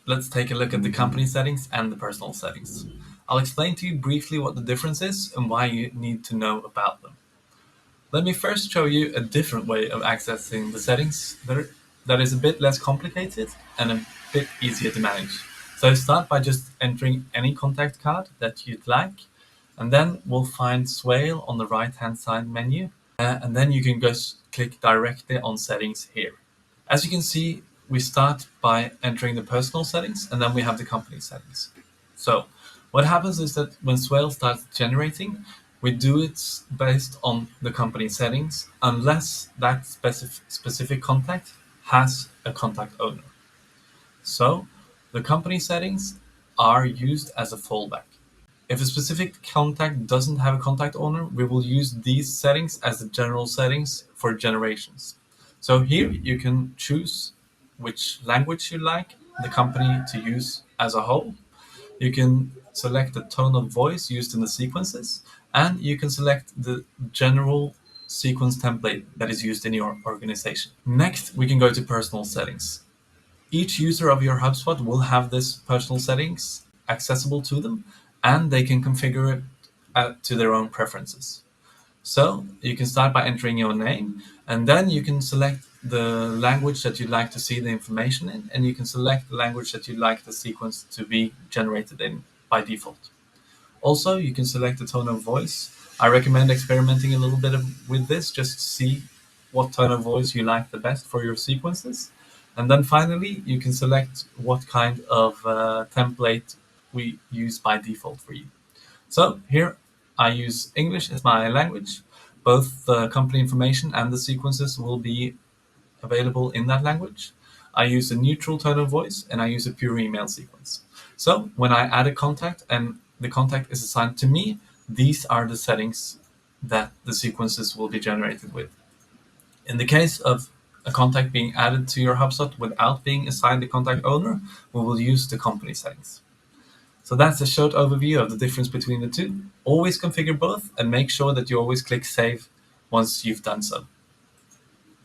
let's take a look at the company settings and the personal settings. I'll explain to you briefly what the difference is and why you need to know about them. Let me first show you a different way of accessing the settings that is a bit less complicated and a bit easier to manage. So start by just entering any contact card that you'd like, and then we'll find Swayle on the right hand side menu, and then you can just click directly on settings here. As you can see, we start by entering the personal settings, and then we have the company settings. So what happens is that when Swayle starts generating, we do it based on the company settings unless that specific contact has a contact owner. So the company settings are used as a fallback. If a specific contact doesn't have a contact owner, we will use these settings as the general settings for generations. So here you can choose which language you like the company to use as a whole. You can select the tone of voice used in the sequences, and you can select the general sequence template that is used in your organization. Next, we can go to personal settings. Each user of your HubSpot will have this personal settings accessible to them, and they can configure it to their own preferences. So you can start by entering your name, and then you can select the language that you'd like to see the information in, and you can select the language that you'd like the sequence to be generated in by default. Also, you can select the tone of voice. I recommend experimenting a little bit with this just to see what tone of voice you like the best for your sequences. And then finally, you can select what kind of template we use by default for you. So here I use English as my language. Both the company information and the sequences will be available in that language. I use a neutral tone of voice, and I use a pure email sequence. So when I add a contact and the contact is assigned to me, these are the settings that the sequences will be generated with. In the case of a contact being added to your HubSpot without being assigned a contact owner, we will use the company settings. So that's a short overview of the difference between the two. Always configure both and make sure that you always click save once you've done so.